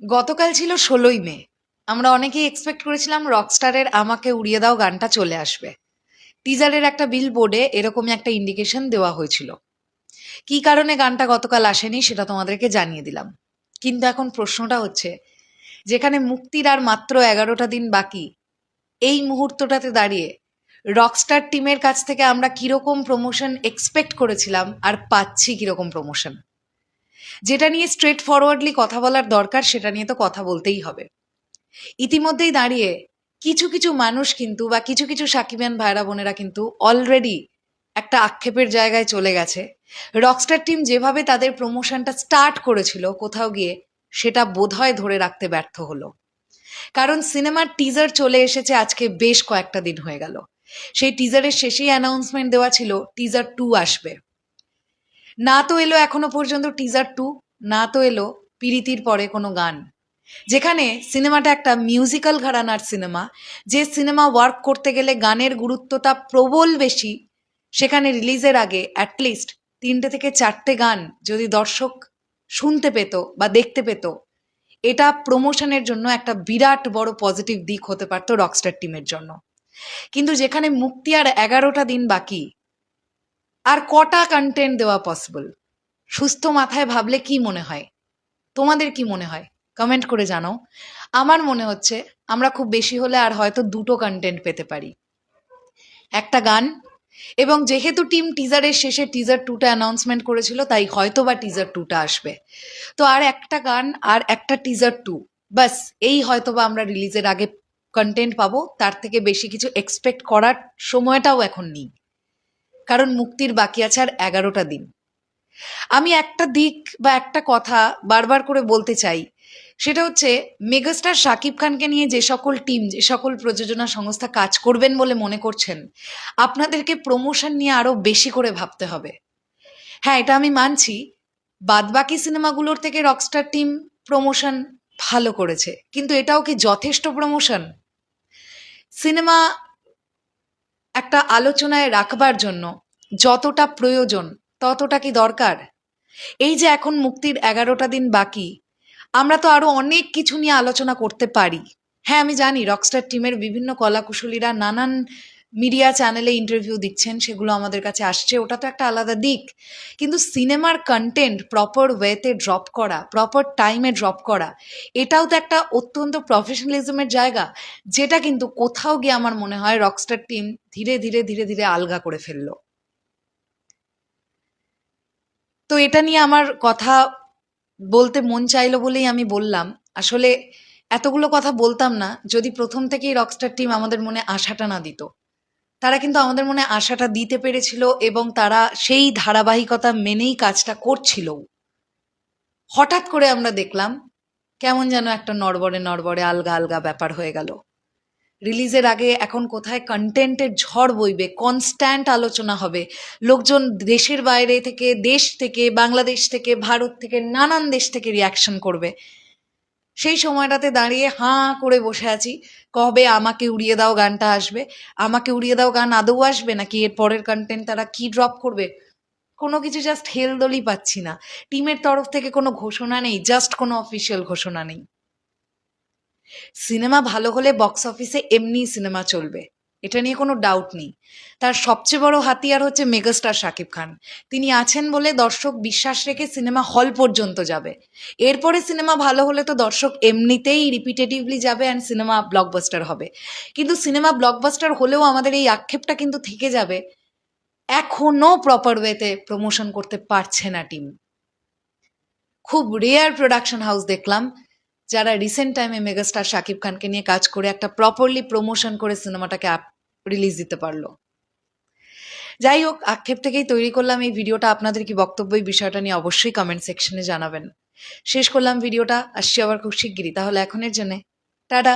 গতকাল ছিল ১৬ই মে। আমরা অনেকেই এক্সপেক্ট করেছিলাম রকস্টারের আমাকে উড়িয়ে দাও গানটা চলে আসবে। টিজারের একটা বিলবোর্ডে এরকমই একটা ইন্ডিকেশন দেওয়া হয়েছিল। কী কারণে গানটা গতকাল আসেনি সেটা তোমাদেরকে জানিয়ে দিলাম। কিন্তু এখন প্রশ্নটা হচ্ছে, যেখানে মুক্তির আর মাত্র ১১টা দিন বাকি, এই মুহূর্তটাতে দাঁড়িয়ে রকস্টার টিমের কাছ থেকে আমরা কীরকম প্রমোশন এক্সপেক্ট করেছিলাম আর পাচ্ছি কীরকম প্রমোশন। যেটা নিয়ে স্ট্রেট ফরওয়ার্ডলি কথা বলার দরকার সেটা নিয়ে তো কথা বলতেই হবে। ইতিমধ্যেই দাঁড়িয়ে কিছু কিছু মানুষ কিন্তু বা কিছু কিছু সাকিবিয়ান ভাইরা বোনেরা কিন্তু অলরেডি একটা আক্ষেপের জায়গায় চলে গেছে। রকস্টার টিম যেভাবে তাদের প্রমোশনটা স্টার্ট করেছিল কোথাও গিয়ে সেটা বোধহয় ধরে রাখতে ব্যর্থ হলো। কারণ সিনেমার টিজার চলে এসেছে আজকে বেশ কয়েকটা দিন হয়ে গেল। সেই টিজারের শেষেই অ্যানাউন্সমেন্ট দেওয়া ছিল টিজার 2 আসবে। না তো এলো এখনো পর্যন্ত টিজার 2, না তো এলো পিরিতির পরে কোনো গান। যেখানে সিনেমাটা একটা মিউজিক্যাল ঘরানার সিনেমা, যে সিনেমা ওয়ার্ক করতে গেলে গানের গুরুত্বটা প্রবল বেশি, সেখানে রিলিজের আগে অ্যাটলিস্ট 3টে থেকে 4টে গান যদি দর্শক শুনতে পেত বা দেখতে পেত, এটা প্রমোশনের জন্য একটা বিরাট বড় পজিটিভ দিক হতে পারতো রকস্টার টিমের জন্য। কিন্তু যেখানে মুক্তি আর 11টা দিন বাকি, আর কটা কন্টেন্ট দেওয়া পসিবল? সুস্থ মাথায় ভাবলে কি মনে হয়? তোমাদের কি মনে হয় কমেন্ট করে জানাও। আমার মনে হচ্ছে আমরা খুব বেশি হলে আর হয়তো 2টো কন্টেন্ট পেতে পারি, একটা গান, এবং যেহেতু টিম টিজারের শেষে টিজার 2টা অ্যানাউন্সমেন্ট করেছিল তাই হয়তো বা টিজার 2টা আসবে। তো আর একটা গান আর একটা টিজার 2, বাস এই হয়তো বা আমরা রিলিজের আগে কন্টেন্ট পাবো। তার থেকে বেশি কিছু এক্সপেক্ট করার সময়টাও এখন নেই, কারণ মুক্তির বাকি আছে আর 11টা দিন। আমি একটা দিক বা একটা কথা বারবার করে বলতে চাই, সেটা হচ্ছে মেগাস্টার শাকিব খানকে নিয়ে যে সকল টিম, যে সকল প্রযোজনা সংস্থা কাজ করবেন বলে মনে করছেন, আপনাদেরকে প্রমোশন নিয়ে আরও বেশি করে ভাবতে হবে। হ্যাঁ, এটা আমি মানছি, বাদবাকি সিনেমাগুলোর থেকে রকস্টার টিম প্রমোশন ভালো করেছে, কিন্তু এটাও কি যথেষ্ট প্রমোশন? সিনেমা একটা আলোচনায় রাখবার জন্য যতটা প্রয়োজন ততটা কি দরকার? এই যে এখন মুক্তির 11টা দিন বাকি, আমরা তো আরো অনেক কিছু নিয়ে আলোচনা করতে পারি। হ্যাঁ, আমি জানি রকস্টার টিমের বিভিন্ন কলাকুশলীরা নানান মিডিয়া চ্যানেলে ইন্টারভিউ দিচ্ছেন, সেগুলো আমাদের কাছে আসছে, ওটা তো একটা আলাদা দিক। কিন্তু সিনেমার কন্টেন্ট প্রপার ওয়েতে ড্রপ করা, প্রপার টাইমে ড্রপ করা, এটাও তো একটা অত্যন্ত প্রফেশনালিজমের জায়গা, যেটা কিন্তু কোথাও গিয়ে আমার মনে হয় রকস্টার টিম ধীরে ধীরে ধীরে ধীরে আলগা করে ফেললো। তো এটা নিয়ে আমার কথা বলতে মন চাইলো বলেই আমি বললাম। আসলে এতগুলো কথা বলতাম না যদি প্রথম থেকেই রকস্টার টিম আমাদের মনে আশাটা না দিত। তারা কিন্তু আমাদের মনে আশাটা দিতে পেরেছিল এবং তারা সেই ধারাবাহিকতা মেনেই কাজটা করছিল। হঠাৎ করে আমরা দেখলাম কেমন যেন একটা নড়বড়ে নড়বড়ে আলগা আলগা ব্যাপার হয়ে গেল। রিলিজের আগে এখন কোথায় কন্টেন্টের ঝড় বইবে, কনস্ট্যান্ট আলোচনা হবে, লোকজন দেশের বাইরে থেকে, দেশ থেকে, বাংলাদেশ থেকে, ভারত থেকে, নানান দেশ থেকে রিয়াকশন করবে। সেই সময়টাতে দাঁড়িয়ে হাঁ করে বসে আছি, কবে আমাকে উড়িয়ে দাও গানটা আসবে। আমাকে উড়িয়ে দাও গান আদৌ আসবে নাকি এর পরের কন্টেন্ট তারা কি ড্রপ করবে, কোনো কিছু জাস্ট হেলদোলই পাচ্ছি না। টিমের তরফ থেকে কোনো ঘোষণা নেই, জাস্ট কোনো অফিসিয়াল ঘোষণা নেই। সিনেমা ভালো হলে বক্স অফিসে এমনি সিনেমা চলবে, এটা নিয়ে কোনো ডাউট নেই। তার সবচেয়ে বড় হাতিয়ার হচ্ছে মেগাস্টার শাকিব খান। তিনি আছেন বলে দর্শক বিশ্বাস রেখে সিনেমা হল পর্যন্ত যাবে। এরপরে সিনেমা ভালো হলে তো দর্শক এমনিতেই রিপিটেটিভলি যাবে অ্যান্ড সিনেমা ব্লকবাস্টার হবে। কিন্তু সিনেমা ব্লকবাস্টার হলেও আমাদের এই আক্ষেপটা কিন্তু থেকে যাবে, এখনো প্রপার ওয়েতে প্রমোশন করতে পারছে না টিম। খুব রেয়ার প্রোডাকশন হাউস দেখলাম যারা রিসেন্ট টাইমে মেগাস্টার শাকিব খানকে নিয়ে কাজ করে একটা প্রপারলি প্রমোশন করে সিনেমাটাকে রিলিজ দিতে পারলো। যাই হোক, আক্ষেপ থেকেই তৈরি করলাম এই ভিডিওটা। আপনাদের কি বক্তব্য এই বিষয়টা নিয়ে অবশ্যই কমেন্ট সেকশনে জানাবেন। শেষ করলাম ভিডিওটা, আসছি আবার খুব শিগগিরই। তাহলে এখনের জন্যে টাটা।